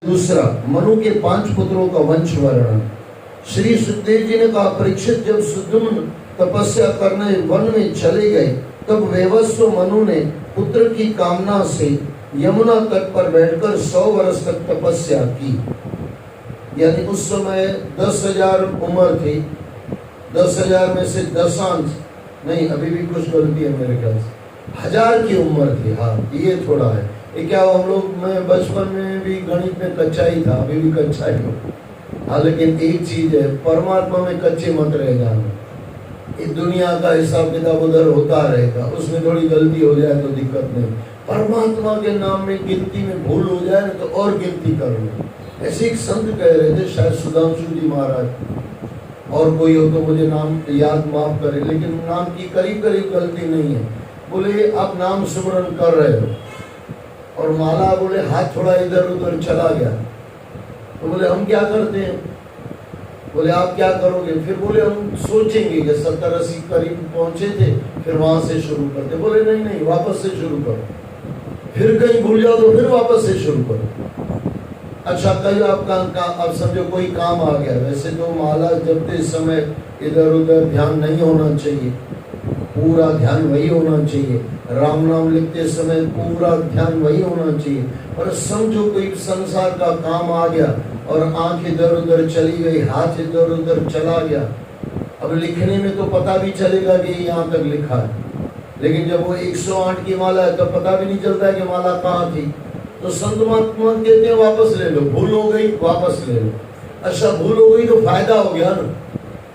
दूसरा, मनु के 5 पुत्रों का वंश वर्णन। श्री सुखदेव जी ने कहा, परीक्षित, जब सुद्युम्न तपस्या करने वन में चले गए तब वैवस्व मनु ने पुत्र की कामना से यमुना तट पर बैठकर 100 वर्ष तक तपस्या की। यानी उस समय 10,000 उम्र थी। 10,000 में से दशांश नहीं, अभी भी कुछ गलती है मेरे ख्याल से, 1000 की उम्र थी। हाँ, ये थोड़ा है। ये क्या, हम लोग, मैं बचपन में भी गणित में कच्चा ही था, अभी भी कच्चा ही हूँ। हाँ, लेकिन एक चीज है, परमात्मा में कच्चे मत रह जाना। इस दुनिया का हिसाब किताब उधर होता रहेगा, उसमें थोड़ी गलती हो जाए तो दिक्कत नहीं। परमात्मा के नाम में गिनती में भूल हो जाए तो और गिनती कर लो। ऐसे एक संत कह रहे थे, शायद सुधांशु जी महाराज, और कोई हो तो मुझे नाम याद माफ करे, लेकिन नाम की करीब करीब गलती नहीं है। बोले, आप नाम सुमरन कर रहे हो और माला, बोले हाथ थोड़ा इधर उधर चला गया, तो बोले हम क्या करते हैं? बोले आप क्या करोगे? फिर बोले हम सोचेंगे कि 70-80 करीब पहुंचे थे, फिर वहां से शुरू करते। बोले नहीं नहीं, वापस से शुरू करो। फिर कहीं भूल जाओ तो फिर वापस से शुरू करो। अच्छा, कहीं आपका अब समझो कोई काम आ गया, वैसे तो माला जपते समय इधर उधर ध्यान नहीं होना चाहिए, पूरा ध्यान वही होना चाहिए। राम नाम लिखते समय पूरा ध्यान वही होना चाहिए। और समझो कोई संसार का काम आ गया और आंख इधर उधर चली गई, हाथ इधर उधर चला गया। अब लिखने में तो पता भी चलेगा कि यहाँ तक लिखा है, लेकिन जब वो 108 की माला है तो पता भी नहीं चलता है कि माला कहाँ थी। तो संत महात्मा कहते हैं वापस ले लो, भूल हो गई वापस ले लो। अच्छा, भूल हो गई तो फायदा हो गया ना।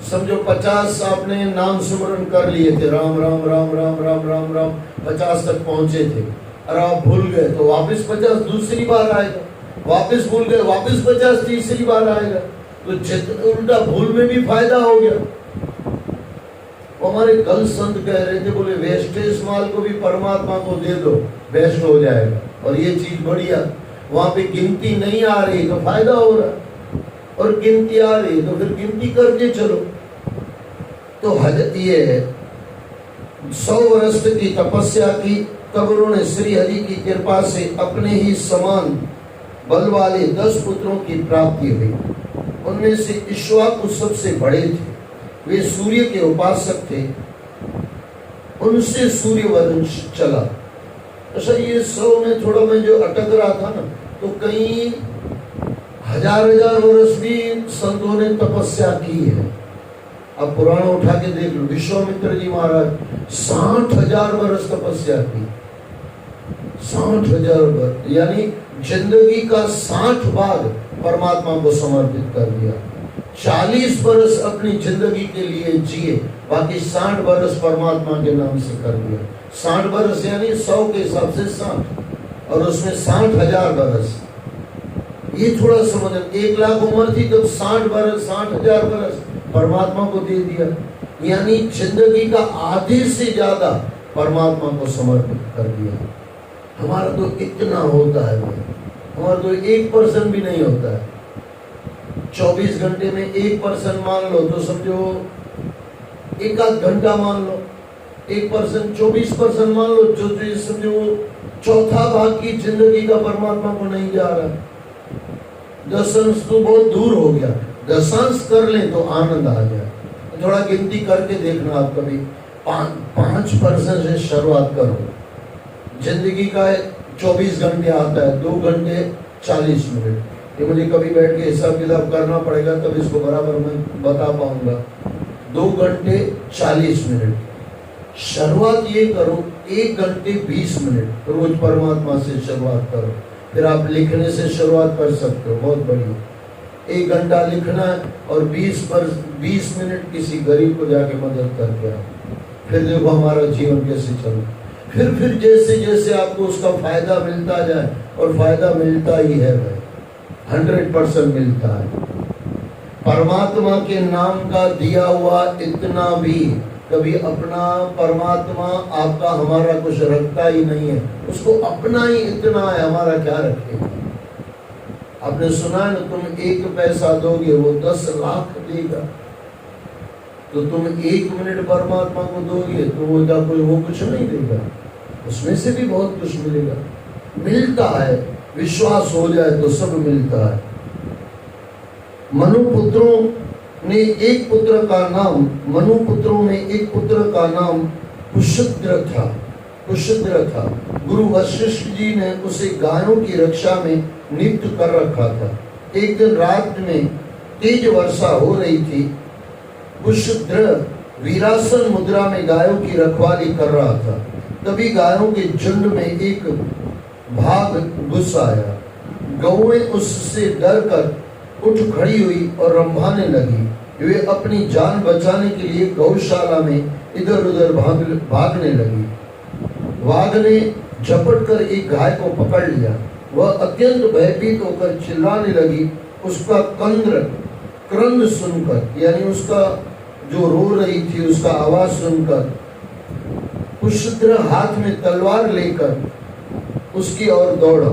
समझो 50 आपने नाम सुमरन कर लिए थे, राम राम राम राम राम राम राम, 50 तक पहुंचे थे, और आप भूल गए तो वापस 50 दूसरी बार आएगा। वापस भूल गए, वापस 50 तीसरी बार आएगा। तो उल्टा भूल में भी फायदा हो गया। हमारे कल संत कह रहे थे, बोले वेस्टेज माल को भी परमात्मा को दे दो, बेस्ट हो जाएगा। और ये चीज बढ़िया, वहां पे गिनती नहीं आ रही तो फायदा हो रहा, और गिनती आ रही तो फिर गिनती करके चलो। तो ये 100 वर्ष की तपस्या की, तब उन्होंने श्री हरि की कृपा से अपने ही समान बल वाले 10 पुत्रों की प्राप्ति हुई। उनमें से इक्ष्वाकु सबसे बड़े थे, वे सूर्य के उपासक थे, उनसे सूर्य वंश चला। अच्छा, ये 100 में थोड़ा मैं जो अटक रहा था ना, तो कई हजार वर्ष भी संतों ने तपस्या की है। अब पुराण उठा के देख लो, विश्वामित्र जी महाराज 60,000 वर्ष तपस्या की। 60,000 वर्ष, यानी जिंदगी का 60 भाग परमात्मा को समर्पित कर दिया। 40 वर्ष अपनी जिंदगी के लिए जिए, बाकी 60 वर्ष परमात्मा के नाम से कर दिया। 60 वर्ष यानी 100 के हिसाब से 60, और उसमें 60,000 वर्ष। ये थोड़ा समझ, 1 लाख उम्र थी तब 60 वर्ष, 60,000 वर्ष परमात्मा को दे दिया। यानी जिंदगी का आधे से ज्यादा परमात्मा को समर्पित कर दिया। हमारा तो इतना होता है, हमारा तो 1% भी नहीं होता है। 24 घंटे में 1% मान लो तो समझो 1 घंटा मान लो, 1% 24% मान लो, जो समझो चौथा भाग की जिंदगी का परमात्मा को नहीं जा रहा। दशांश तो बहुत दूर हो गया, दशांश कर ले तो आनंद आ जाए। थोड़ा गिनती करके देखना, आप कभी 5% से शुरुआत करो। जिंदगी का 24 घंटे आता है, 2 घंटे 40 मिनट। ये मुझे कभी बैठ के हिसाब किताब करना पड़ेगा, तब इसको बराबर मैं बता पाऊंगा। 2 घंटे 40 मिनट। शुरुआत ये करो, 1 घंटे 20 मिनट रोज परमात्मा से शुरुआत करो। फिर आप लिखने से शुरुआत कर सकते हो, बहुत बढ़िया। 1 घंटा लिखना और 20 मिनट किसी गरीब को जाके मदद करके आओ। फिर देखो हमारा जीवन कैसे चले। फिर जैसे जैसे आपको उसका फायदा मिलता जाए, और फायदा मिलता ही है भाई, 100% मिलता है। परमात्मा के नाम का दिया हुआ इतना भी कभी अपना परमात्मा आपका हमारा कुछ रखता ही नहीं है। उसको अपना ही इतना है, हमारा क्या रखेगा। आपने सुना है ना, तुम 1 पैसा दोगे वो 10 लाख देगा। तो तुम 1 मिनट परमात्मा को दोगे तो वो क्या कोई वो कुछ नहीं देगा, उसमें से भी बहुत कुछ मिलेगा। मिलता है, विश्वास हो जाए तो सब मिलता है। मनुपुत्रों में एक पुत्र का नाम कुशद्र था। गुरु वशिष्ठ जी ने उसे गायों की रक्षा में नियुक्त कर रखा था। एक दिन रात में तेज वर्षा हो रही थी। कुशद्र वीरासन मुद्रा में गायों की रखवाली कर रहा था। तभी गायों के झुंड में एक भाग घुस आया। गौएं उससे डरकर उठ खड़ी हुई और रंभाने लगी। वे अपनी जान बचाने के लिए गौशाला में इधर उधर भागने लगी। वाघ ने झपट कर एक गाय को पकड़ लिया। वह अत्यंत भयभीत होकर चिल्लाने लगी। उसका क्रंद सुनकर, यानी उसका जो रो रही थी उसका आवाज सुनकर कुशद्र हाथ में तलवार लेकर उसकी ओर दौड़ा।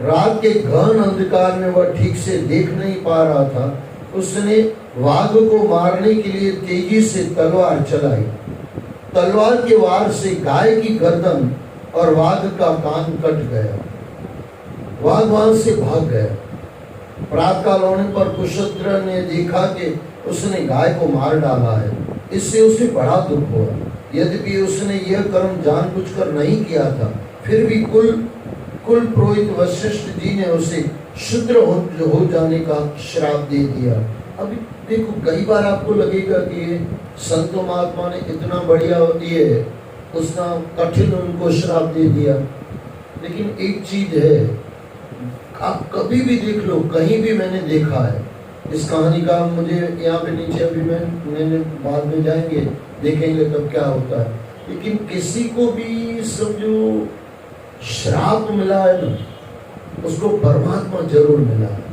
रात के घन अंधकार में वह ठीक से देख नहीं पा रहा था। उसने वाघ को मारने के लिए तेजी से तलवार चलाई। तलवार के वार से गाय की गर्दन और वाघ का कान कट गया। वाघ वहां से भाग गया। प्रातःकाल होने पर कुशद्र ने देखा कि उसने गाय को मार डाला है। इससे उसे बड़ा दुख हुआ। यद्यपि उसने यह कर्म जानबूझकर नहीं किया था, फिर भी कुल पुरोहित वशिष्ठ जी ने उसे शूद्र हो जाने का श्राप दे दिया। अभी देखो, कई बार आपको लगेगा कि ये संतो महात्मा ने इतना बढ़िया दिए, उसका कठिन उनको श्राप दे दिया। लेकिन एक चीज है, आप कभी भी देख लो, कहीं भी मैंने देखा है इस कहानी का। मुझे यहाँ पे नीचे अभी मैंने बाद में जाएंगे, देखेंगे तब क्या होता है। लेकिन किसी को भी समझो श्राप मिला है ना, उसको परमात्मा जरूर मिला है।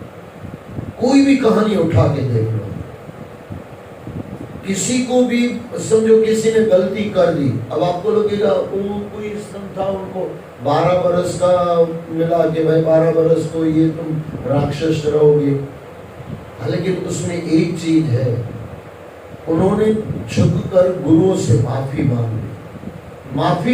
कोई भी कहानी उठा के देख लो, किसी को भी समझो किसी ने गलती कर दी। अब आपको लगेगा वो कोई संत था, उनको 12 बरस का मिला कि भाई 12 बरस को ये तुम राक्षस रहोगे। लेकिन उसमें एक चीज है, उन्होंने झुककर गुरुओं से माफी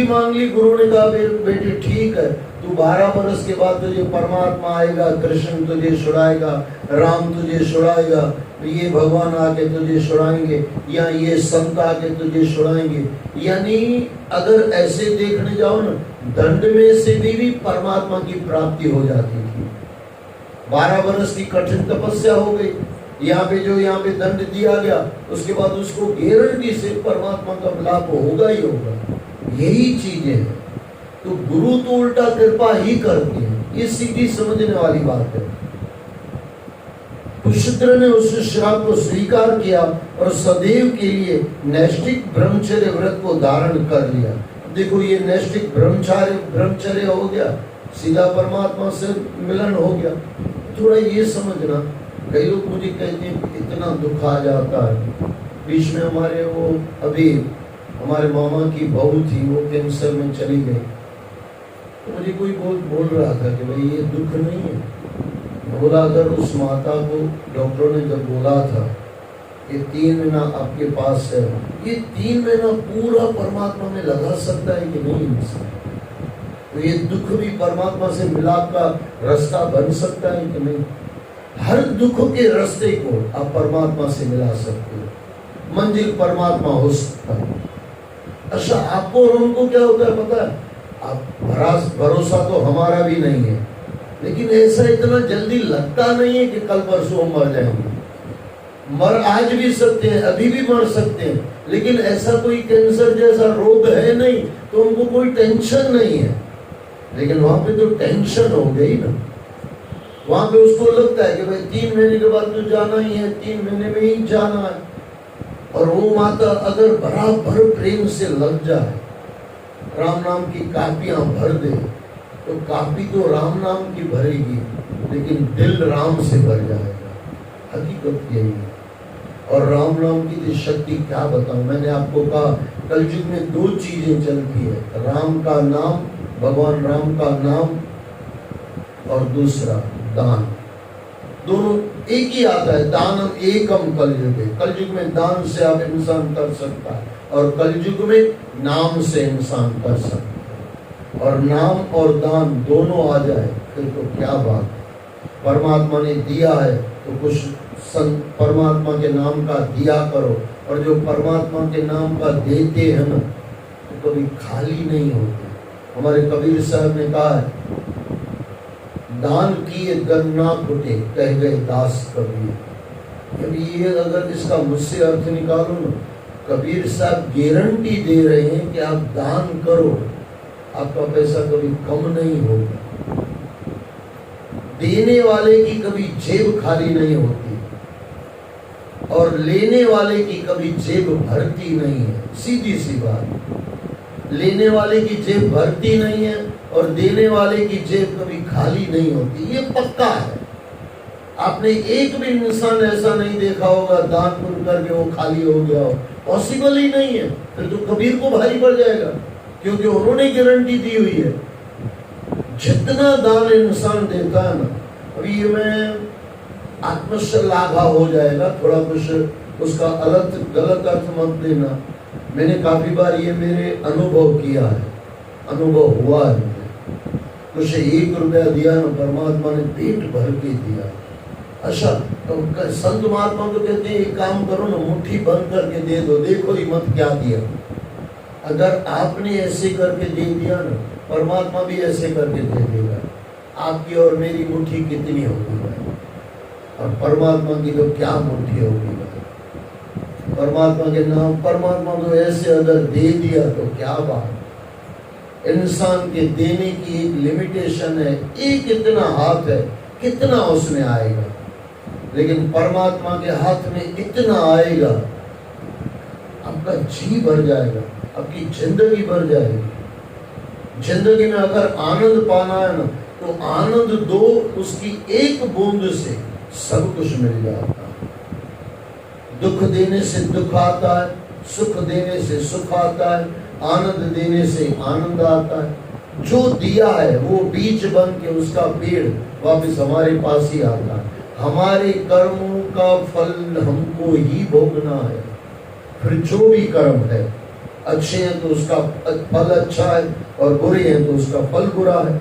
मांग ली। गुरु ने कहा बेटे ठीक है, तू 12 बरस के बाद तुझे परमात्मा आएगा, कृष्ण तुझे छुड़ाएगा, राम तुझे छुड़ाएगा, ये भगवान आके तुझे छुड़ाएंगे, या ये संत आके तुझे छुड़ाएंगे। यानी अगर ऐसे देखने जाओ ना, दंड में से भी परमात्मा की प्राप्ति हो जाती थी। 12 बरस की कठिन तपस्या हो गई, यहाँ पे दंड दिया गया, उसके बाद उसको गारंटी से परमात्मा का लाभ होगा ही होगा। यही चीजें हैं। तो गुरु तो उल्टा कृपा ही करते हैं, ये सीधी समझने वाली बात है। कुशद्र ने उस श्राप को स्वीकार किया और सदैव के लिए नैष्ठिक ब्रह्मचर्य व्रत को धारण कर लिया। देखो, ये नैष्ठिक ब्रह्मचर्य हो गया, सीधा परमात्मा से मिलन हो गया। थोड़ा ये समझना, कई लोग मुझे कहते हैं इतना दुख आ जाता है। बीच में हमारे मामा की बहू थी, वो कैंसर में चली गई। तो मुझे कोई बोल रहा था कि भाई ये दुख नहीं है। बोला, अगर उस माता को डॉक्टरों ने जब बोला था कि 3 महीना आपके पास है, ये 3 महीना पूरा परमात्मा में लगा सकता है कि नहीं इंसान? तो ये दुख भी परमात्मा से मिलाप का रास्ता बन सकता है कि नहीं? हर दुख के रास्ते को आप परमात्मा से मिला सकते हो, मंजिल परमात्मा हो सकता है। अच्छा, आपको और हमको क्या होता है पता है? आप भरोसा तो हमारा भी नहीं है, लेकिन ऐसा इतना जल्दी लगता नहीं है कि कल परसों मर जाएंगे। आज भी सकते हैं, अभी भी मर सकते हैं, लेकिन ऐसा कोई कैंसर जैसा रोग है नहीं, तो उनको कोई टेंशन नहीं है। लेकिन वहां पे तो टेंशन हो गई ना। वहां पे उसको लगता है कि भाई 3 महीने के बाद तो जाना ही है, 3 महीने में ही जाना है। और वो माता अगर बराबर प्रेम से लग जाए, राम नाम की कापियां भर दे, तो कापी तो राम नाम की भरेगी, लेकिन दिल राम से भर जाएगा। हकीकत यही है। और राम नाम की तो शक्ति क्या बताऊं। मैंने आपको कहा, कलयुग में 2 चीजें चलती है, राम का नाम, भगवान राम का नाम, और दूसरा दान। दोनों एक ही आता है, दानम एकम कलयुग। कलयुग में दान से आप इंसान कर सकता है, और कलयुग में नाम से इंसान कर सकता है। और नाम और दान दोनों आ जाए, फिर तो क्या बात है। परमात्मा ने दिया है तो कुछ परमात्मा के नाम का दिया करो, और जो परमात्मा के नाम का देते हैं ना तो कभी खाली नहीं होते। हमारे कबीर साहब ने कहा है, दान किए गन्ना फुटे कह गए दास कबीर। अभी ये अगर इसका मुझसे अर्थ निकालो ना, कबीर साहब गारंटी दे रहे हैं कि आप दान करो, आपका पैसा कभी कम नहीं होगा। देने वाले की कभी जेब खाली नहीं होती और लेने वाले की कभी जेब भरती नहीं है। सीधी सी बात, लेने वाले की जेब भरती नहीं है और देने वाले की जेब कभी खाली नहीं होती, ये पक्का है। आपने एक भी इंसान ऐसा नहीं देखा होगा दान पुण्य करके वो खाली हो गया हो, पॉसिबल ही नहीं है। फिर तो कबीर को भारी पड़ जाएगा, क्योंकि उन्होंने गारंटी दी हुई है। जितना दान इंसान देता है ना, अभी ये मैं आत्मश्लाघा हो जाएगा, थोड़ा कुछ उसका गलत अर्थ मत लेना। मैंने काफी बार ये मेरे अनुभव किया है, अनुभव हुआ है मुझे। कुछ 1 रुपया दिया ना, परमात्मा ने पेट भर के दिया। अच्छा, तो संत महात्मा तो कहते हैं एक काम करो ना, मुट्ठी बंद करके दे दो, देखो हिम्मत क्या दिया। अगर आपने ऐसे करके दे दिया ना, परमात्मा भी ऐसे करके दे देगा। आपकी और मेरी मुट्ठी कितनी होगी भाई, और परमात्मा की तो क्या मुट्ठी होगी भाई। परमात्मा के नाम, परमात्मा तो ऐसे अगर दे दिया तो क्या बात। इंसान के देने की एक लिमिटेशन है, एक इतना हाथ है, कितना उसमें आएगा, लेकिन परमात्मा के हाथ में इतना आएगा, आपका जी भर जाएगा, आपकी जिंदगी भर जाएगी। जिंदगी में अगर आनंद पाना है ना, तो आनंद दो, उसकी एक बूंद से सब कुछ मिल जाता है। दुख देने से दुख आता है, सुख देने से सुख आता है, आनंद देने से आनंद आता है। जो दिया है वो बीज बन के उसका पेड़ वापस हमारे पास ही आता है। हमारे कर्मों का फल हमको ही भोगना है। फिर जो भी कर्म है, अच्छे हैं तो उसका फल अच्छा है, और बुरे हैं तो उसका फल बुरा है।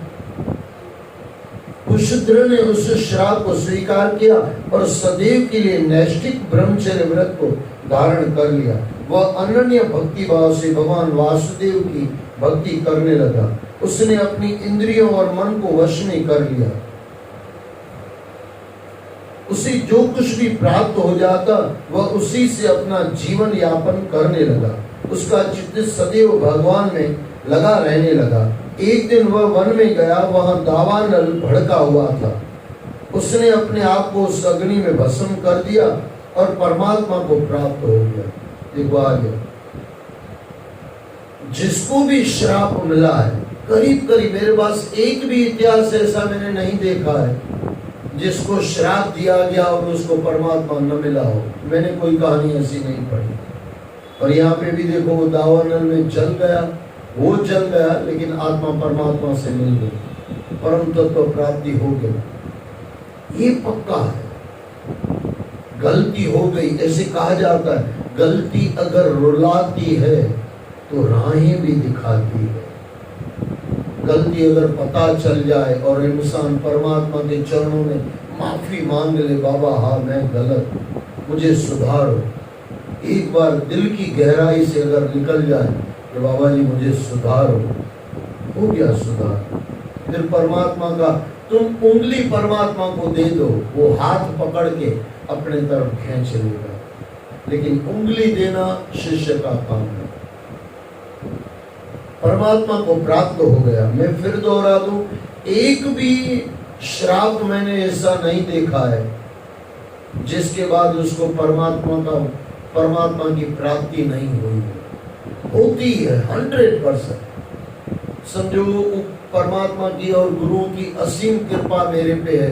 शूद्र ने उस श्राप को स्वीकार किया और सदैव के लिए नैष्ठिक ब्रह्मचर्य व्रत को धारण कर लिया। वह अनन्य भक्ति भाव से भगवान वासुदेव की भक्ति करने लगा। उसने अपनी इंद्रियों और मन को वश में कर लिया। उसे जो कुछ भी प्राप्त हो जाता वह उसी से अपना जीवन यापन करने लगा। उसका चित्त सदैव भगवान में लगा रहने लगा। एक दिन वह वन में गया, वहां दावानल भड़का हुआ था। उसने अपने आप को उस अग्नि में भस्म कर दिया और परमात्मा को प्राप्त हो गया। देखो आगे, जिसको भी श्राप मिला है, करीब करीब मेरे पास एक भी इतिहास ऐसा मैंने नहीं देखा है जिसको श्राप दिया गया और उसको परमात्मा न मिला हो। मैंने कोई कहानी ऐसी नहीं पढ़ी। और यहाँ पे भी देखो, वो दावानल में जल गया, वो जल गया, लेकिन आत्मा परमात्मा से मिल गई, परम तत्व प्राप्ति हो गई। ये पक्का है। गलती हो गई, ऐसे कहा जाता है, गलती अगर रुलाती है तो राहें भी दिखाती है। गलती अगर पता चल जाए और इंसान परमात्मा के चरणों में माफी मांग ले, बाबा हाँ मैं गलत, मुझे सुधारो, एक बार दिल की गहराई से अगर निकल जाए कि बाबा जी मुझे सुधारो, हो गया सुधार। फिर परमात्मा का, तुम उंगली परमात्मा को दे दो, वो हाथ पकड़ के अपने तरफ खींच लेगा, लेकिन उंगली देना शिष्य का काम है। परमात्मा को प्राप्त हो गया। मैं फिर दोहरा दूं, एक भी श्राप मैंने ऐसा नहीं देखा है जिसके बाद उसको परमात्मा की प्राप्ति नहीं हुई। होती है 100%। समझो परमात्मा की और गुरुओं की असीम कृपा मेरे पे है।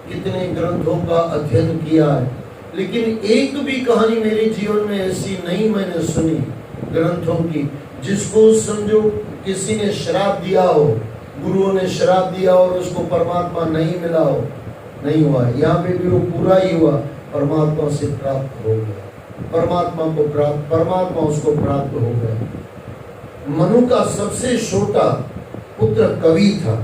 कितने ग्रंथों का अध्ययन किया है, लेकिन एक भी कहानी मेरे जीवन में ऐसी नहीं मैंने सुनी ग्रंथों की जिसको समझो किसी ने श्राप दिया हो, गुरुओं ने श्राप दिया और उसको परमात्मा नहीं मिला हो। नहीं हुआ। यहाँ पे भी वो पूरा ही हुआ, परमात्मा से प्राप्त हो गया, परमात्मा उसको प्राप्त हो गया। मनु का सबसे छोटा पुत्र कवि था।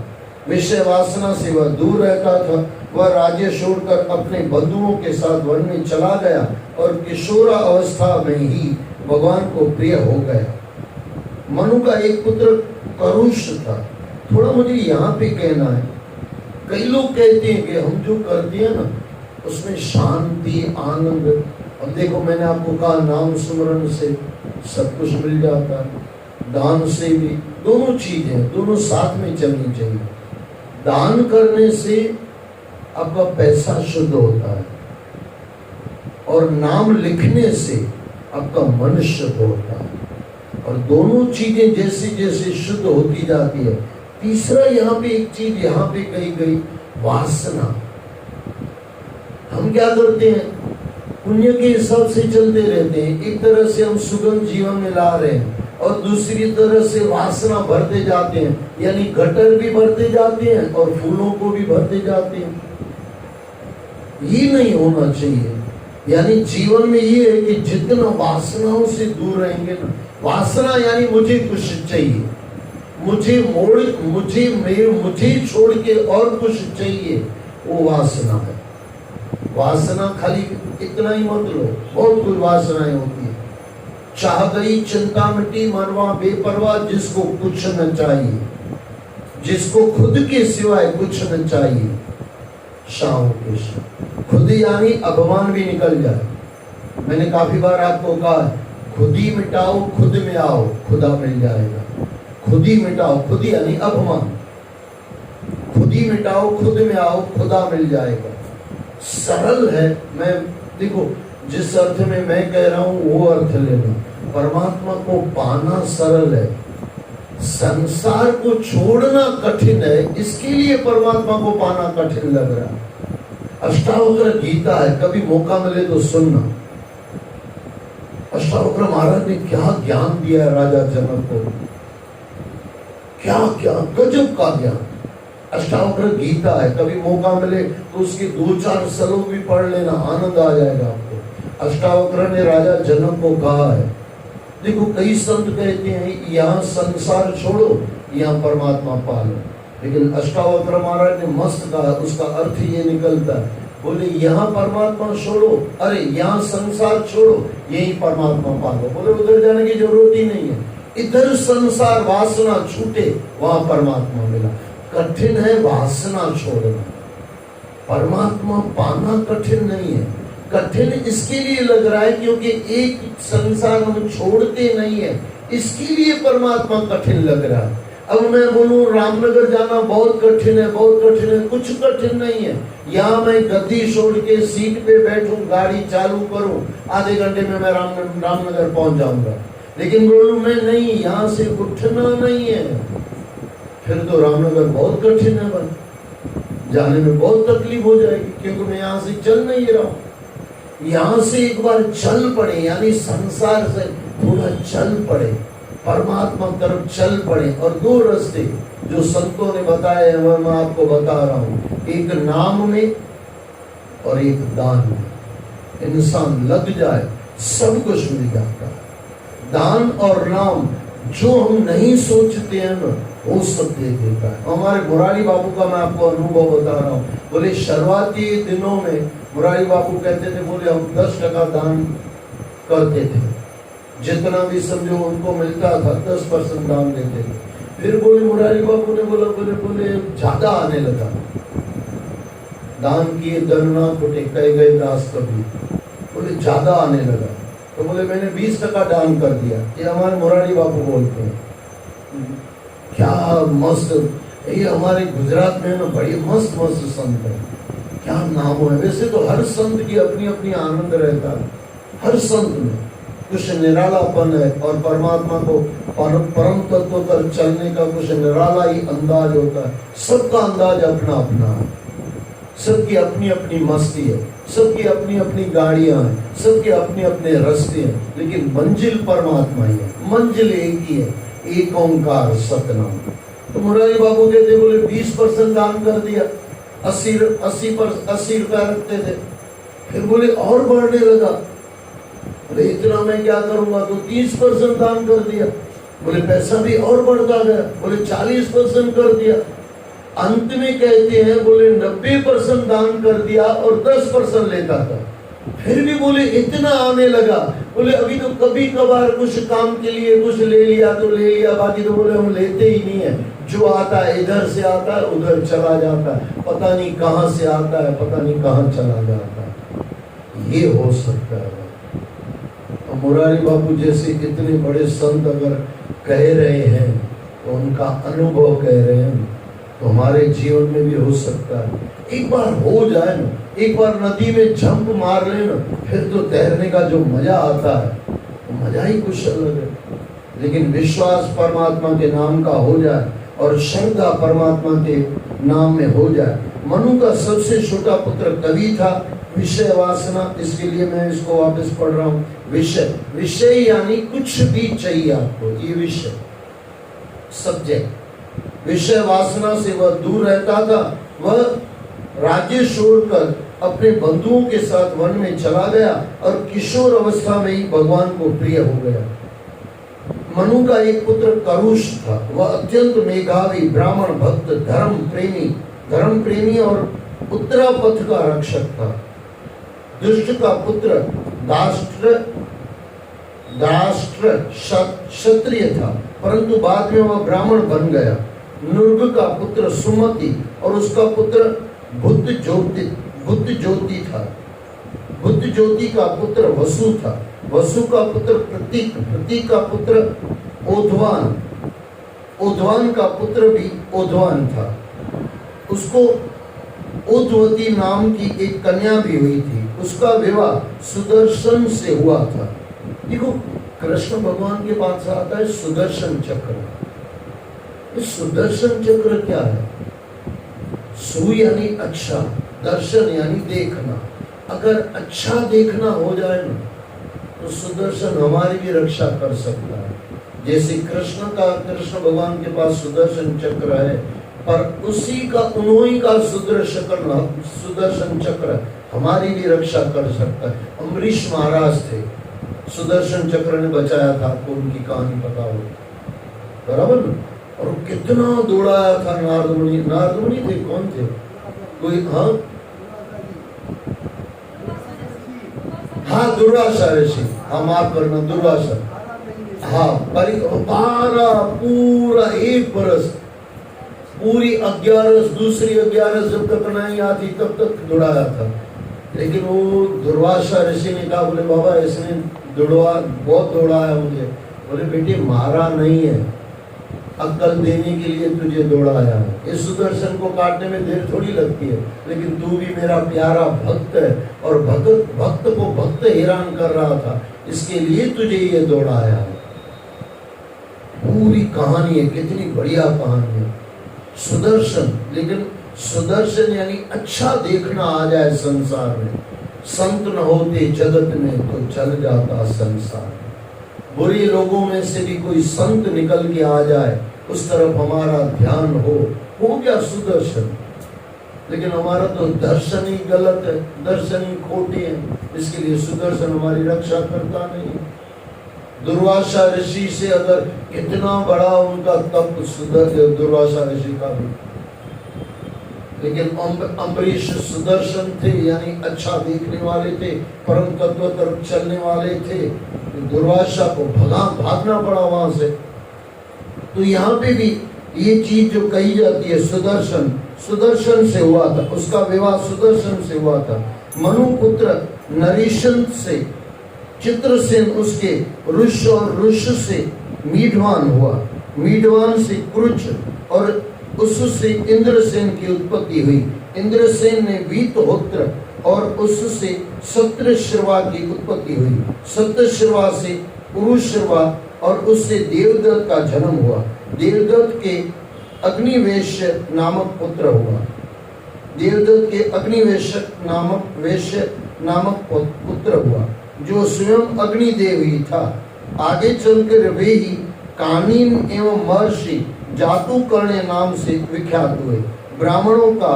विषय वासना से वह दूर रहता था। वह राज्य छोड़कर अपने बंधुओं के साथ वन में चला गया और किशोरा अवस्था में ही भगवान को प्रिय हो गया। मनु का एक पुत्र करुष था। थोड़ा मुझे यहाँ पे कहना है, कई लोग कहते हैं कि हम जो करते हैं ना उसमें शांति आनंद, अब देखो मैंने आपको कहा नाम सुमरन से सब कुछ मिल जाता है, दान से भी, दोनों चीजें दोनों साथ में चलनी चाहिए। दान करने से आपका पैसा शुद्ध होता है और नाम लिखने से आपका मन शुद्ध होता है, और दोनों चीजें जैसे जैसे शुद्ध होती जाती है। तीसरा यहाँ पे एक चीज यहाँ पे कही गई, वासना। हम क्या करते हैं, पुण्य के हिसाब से चलते रहते हैं। एक तरह से हम सुगम जीवन में ला रहे हैं और दूसरी तरह से वासना भरते जाते हैं, यानी गटर भी भरते जाते हैं और फूलों को भी भरते जाते हैं। ये नहीं होना चाहिए। यानी जीवन में ये है कि जितना वासनाओं से दूर रहेंगे ना, वासना यानी मुझे कुछ चाहिए, मुझे छोड़ के और कुछ चाहिए, वो वासना है। वासना खाली इतना ही मत लो, बहुत कुछ वासनाएं होती है। चाह गई चिंता मिटी मरवा बेपरवाह, जिसको कुछ न चाहिए, जिसको खुद के सिवाय कुछ न चाहिए। शाम के शाम खुद यानी अभिमान भी निकल जाए। मैंने काफी बार आपको कहा, खुद ही मिटाओ खुद में आओ, खुदा मिल जाएगा। खुद ही मिटाओ, खुद यानी अभिमान, खुद ही मिटाओ खुद में आओ, खुदा मिल जाएगा। सरल है। मैं देखो जिस अर्थ में मैं कह रहा हूं वो अर्थ लेना। परमात्मा को पाना सरल है, संसार को छोड़ना कठिन है, इसके लिए परमात्मा को पाना कठिन लग रहा है। अष्टावक्र गीता है, कभी मौका मिले तो सुनना। अष्टावक्र महाराज ने क्या ज्ञान दिया है राजा जनक को, क्या क्या गजब का ज्ञान। अष्टावक्र गीता है, कभी मौका मिले तो उसके 2-4 श्लोक भी पढ़ लेना, आनंद आ जाएगा आपको। अष्टावक्र ने राजा जनक को कहा है, देखो कई संत कहते हैं यहाँ संसार छोड़ो, यहाँ परमात्मा पालो, लेकिन अष्टावक्र महाराज ने मस्त कहा, उसका अर्थ ये निकलता है, बोले यहाँ परमात्मा छोड़ो, अरे यहाँ संसार छोड़ो, यही परमात्मा पालो। बोले उधर जाने की जरूरत ही नहीं है, इधर संसार वासना छूटे वहां परमात्मा मिला। कठिन है वासना छोड़ना, परमात्मा पाना कठिन नहीं है। कठिन इसके लिए लग रहा है क्योंकि एक संसार हम छोड़ते नहीं है, इसके लिए परमात्मा कठिन लग रहा है। अब मैं बोलूं रामनगर जाना बहुत कठिन है, बहुत कठिन है, कुछ कठिन नहीं है। यहाँ मैं गद्दी छोड़ के सीट पे बैठूं, गाड़ी चालू करूं, आधे घंटे में मैं रामनगर पहुंच जाऊंगा। लेकिन बोलूं मैं नहीं, यहाँ से उठना नहीं है, फिर तो रामनगर बहुत कठिन है, बन जाने में बहुत तकलीफ हो जाएगी, क्योंकि मैं यहाँ से चल नहीं रहा हूँ। यहाँ से एक बार चल पड़े, यानी संसार से थोड़ा चल पड़े, परमात्मा तरफ चल पड़े। और 2 रास्ते जो संतों ने बताए हैं वह मैं आपको बता रहा हूँ, एक नाम में और एक दान में। इंसान लग जाए सब कुछ मिल जाता है। दान और नाम जो हम नहीं सोचते हैं ना, वो सब दे देता है। हमारे मुरारी बाबू का मैं आपको अनुभव बता रहा हूँ। बोले शुरुआती दिनों में मुरारी बाबू कहते थे, बोले हम 10% दान करते थे, जितना भी समझो उनको मिलता था 10% दान देते थे। फिर बोले मुरारी बाबू ने बोले ज्यादा आने लगा, दान किए धन ना फुटे, कहे गए दास कभी, बोले ज्यादा आने लगा। तो बोले मैंने 20% दान कर दिया। ये हमारे मुरारी बाबू बोलते हैं। क्या मस्त, ये हमारे गुजरात में ना बड़ी मस्त मस्त संत है, क्या नाम है। वैसे तो हर संत की अपनी अपनी आनंद रहता है, हर संत में कुछ निरालापन है, और परमात्मा को परम तत्व पर चलने का कुछ निराला ही अंदाज होता है। सबका अंदाज अपना अपना है, सबकी अपनी अपनी मस्ती है, सबकी अपनी अपनी गाड़ियां हैं, सबके अपने अपने रास्ते हैं, लेकिन मंजिल परमात्मा ही है, मंजिल एक ही है, एक ओंकार सतनाम। तो मुरारी बाबू कहते, बोले 20% दान कर दिया, 80 रुपया रखते थे। फिर बोले और बढ़ने लगा, बोले इतना मैं क्या करूंगा, तो 30% दान कर दिया। बोले पैसा भी और बढ़ता गया, बोले 40% कर दिया। अंत में कहते हैं बोले 90% दान कर दिया और 10% लेता था। फिर भी बोले इतना आने लगा, बोले अभी तो कभी कभार कुछ काम के लिए कुछ ले लिया तो ले लिया, बाकी तो बोले हम लेते ही नहीं है। जो आता है इधर से आता है उधर चला जाता है, पता नहीं कहां से आता है पता नहीं कहां चला जाता है। ये हो सकता है। मुरारी बापू जैसे इतने बड़े संत अगर कह रहे हैं तो उनका अनुभव कह रहे हैं, तो हमारे जीवन में भी हो सकता है। एक बार हो जाए ना, एक बार नदी में झंप मार लेना, फिर तो तैरने का जो मजा आता है तो मजा ही कुछ अलग है। लेकिन विश्वास परमात्मा के नाम का हो जाए और श्रद्धा परमात्मा के नाम में हो जाए। मनु का सबसे छोटा पुत्र कवि था, विषय वासना, इसके लिए मैं इसको वापस पढ़ रहा हूँ। विषय, विषय यानी कुछ भी चाहिए आपको, ये विषय सब्जेक्ट। विषय वासना से वह दूर रहता था। वह राज्य छोड़कर अपने बंधुओं के साथ वन में चला गया और किशोर अवस्था में ही भगवान को प्रिय हो गया। मनु का एक पुत्र करुष था। वह अत्यंत मेधावी, ब्राह्मण भक्त, धर्म प्रेमी और उत्तरापथ का रक्षक था। दुष्ट का पुत्र दाष्ट्र क्षत्रिय था, परंतु बाद में वह ब्राह्मण बन गया। नृग का पुत्र सुमति और उसका पुत्र बुद्ध ज्योति था। बुद्ध ज्योति का पुत्र वसु था। वसु का पुत्र प्रतीक का पुत्र ओधवान का पुत्र भी ओधवान था। उसको उद्वती नाम की एक कन्या भी हुई थी। उसका विवाह सुदर्शन से हुआ था। देखो, कृष्ण भगवान के पास आता है सुदर्शन चक्र। इस सुदर्शन चक्र क्या है? सु यानी अच्छा, दर्शन यानी देखना। अगर अच्छा देखना हो जाए ना तो सुदर्शन हमारी भी रक्षा कर सकता है। जैसे कृष्ण भगवान के पास सुदर्शन चक्र है, पर उसी का उन्हीं का सुदर्शन चक्र हमारी भी रक्षा कर सकता है। अम्बरीश महाराज थे, सुदर्शन चक्र ने बचाया था, आपको उनकी कहानी पता हो, बराबर ना? और कितना दौड़ाया था नारद मुनि थे, कौन थे कोई? हाँ दुर्वासा ऋषि, हाँ माफ करना दुर्वासा, हाँ पूरा 1 बरस, पूरी 11 दूसरी 11 जब तक नहीं आती तब तक दौड़ाया था। लेकिन वो दुर्वासा ऋषि ने कहा, बोले बाबा इसने बहुत दौड़ाया मुझे। बोले बेटे मारा नहीं है, अक्ल देने के लिए तुझे दौड़ाया है। इस सुदर्शन को काटने में देर थोड़ी लगती है, लेकिन तू भी मेरा प्यारा भक्त है और भक्त को भक्त हैरान कर रहा था, इसके लिए तुझे ये दौड़ाया है। पूरी कहानी है, कितनी बढ़िया कहानी है सुदर्शन। लेकिन सुदर्शन यानी अच्छा देखना आ जाए संसार में। संत न होते जगत में तो चल जाता संसार। बुरे लोगों में से भी कोई संत निकल के आ जाए, उस तरफ हमारा ध्यान हो गया सुदर्शन। लेकिन हमारा तो दर्शन ही गलत है, दर्शन ही खोटे हैं, इसके लिए सुदर्शन हमारी रक्षा करता नहीं। दुर्वासा ऋषि से अगर कितना बड़ा उनका तप दुर्वासा ऋषि का भी, लेकिन अम्बरीश सुदर्शन थे, यानी अच्छा देखने वाले थे, परम तत्व तरफ चलने वाले थे। दुर्वासा को भागना पड़ा वहां से। तो यहाँ पे भी ये चीज जो कही जाती है, सुदर्शन से हुआ था, उसका विवाह सुदर्शन से हुआ था। मनु पुत्र नरीशन से चित्रसेन उसके ऋष और ऋष से मीढवान हुआ, मीढवान से क्रुच और उससे इंद्रसेन की उत्पत्ति हुई। इंद्रसेन ने वीतहोत्र और उससे सत्रश्रवा की उत्पत्ति हुई। सत्रश्रवा से पुरुश्रवा और उससे देवदत्त का जन्म हुआ। देवदत्त के अग्निवेश्य नामक पुत्र हुआ। देवदत्त के अग्निवेश्य नामक पुत्र हुआ, जो स्वयं अग्निदेव ही था। आगे चलकर वे ही कानीन एवं महर्षि जातुकर्ण्य नाम से विख्यात हुए। ब्राह्मणों का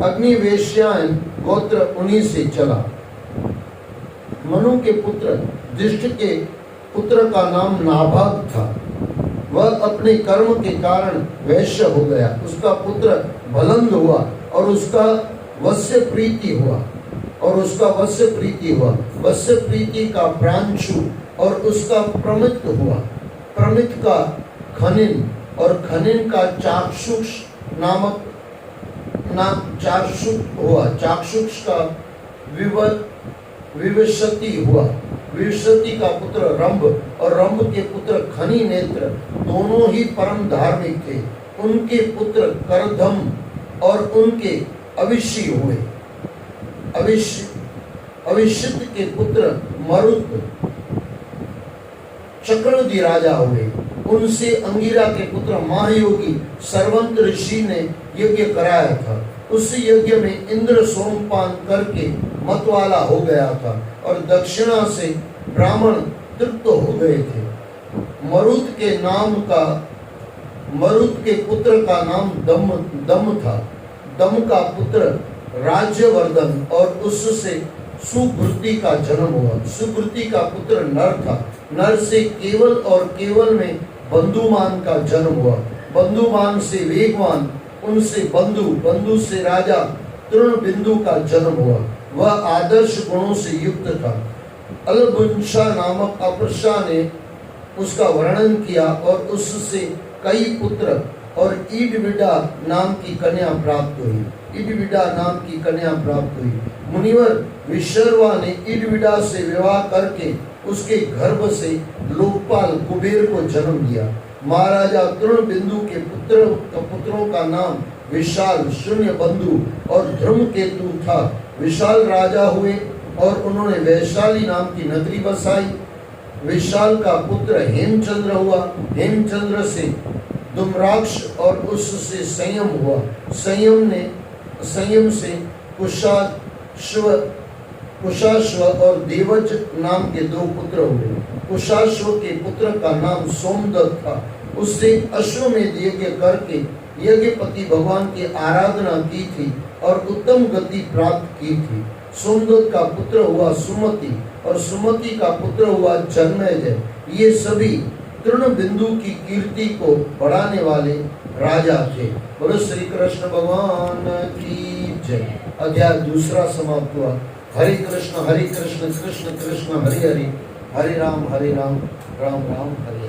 अग्निवेश्यायन गोत्र उन्हीं से चला। मनु के पुत्र दृष्ट के पुत्र का नाम नाभाग था। वह अपने कर्म के कारण वैश्य हो गया। उसका पुत्र भलंद हुआ और उसका वश्य प्रीति हुआ वश्य प्रीति का प्रांशु और उसका प्रमित हुआ। प्रमित का खनिन और खनिन का चाक्षुष हुआ। चाक्षुष का विवशति हुआ। विवशति का पुत्र रंभ और रंभ के पुत्र खनि नेत्र दोनों ही परम धार्मिक थे। उनके पुत्र करधम और उनके अविष्य हुए। अविष्यत के पुत्र मरुत चक्रवर्ती राजा हुए। उनसे अंगिरा के पुत्र महायोगी सर्वंत ऋषि ने यज्ञ कराया था। उस यज्ञ में इंद्र सोमपान करके मतवाला हो गया था और दक्षिणा से ब्राह्मण तृप्त हो गए थे। मरुत के पुत्र का नाम दम था। दम का पुत्र राज्यवर्धन और उससे सुकृति का जन्म हुआ। सुकृति का पुत्र नर था। नर से केवल और केवल में बंधुमान का जन्म हुआ। बंधुमान से वेगवान, उनसे बंधु से राजा तृणबिंदु का जन्म हुआ। वह आदर्श गुणों से युक्त था। अलबुंशा नामक अपर्शा ने उसका वर्णन किया और उससे कई पुत्र और ईडविडा नाम की कन्या प्राप्त हुई। मुनिवर विशर्वा ने ईडविडा से विवाह करके उसके गर्भ से लोकपाल कुबेर को जन्म दिया। महाराजा तृणबिंदु के पुत्रों का नाम विशाल, शून्य बंधु और धर्मकेतु था। विशाल राजा हुए और उन्होंने वैशाली नाम की नगरी बसाई। विशाल का पुत्र हेमचंद्र हुआ। हेमचंद्र से दुम्राक्ष और उससे संयम हुआ। संयम से कुशाश्व और देवज नाम के दो पुत्र हुए। कुशाश्व के पुत्र का नाम सोमदत्त था। उससे अश्वमेध यज्ञ करके यज्ञपति भगवान की आराधना की थी और उत्तम गति प्राप्त की थी। सोमदत्त का पुत्र हुआ सुमति और सुमति का पुत्र हुआ जन्मेजय। ये सभी तृणबिंदु की कीर्ति को बढ़ाने वाले राजा थे। बोलो श्री कृष्ण भगवान की जय। अध्याय दूसरा समाप्त हुआ। हरे कृष्ण कृष्ण कृष्ण हरि हरि, हरे राम राम राम हरे।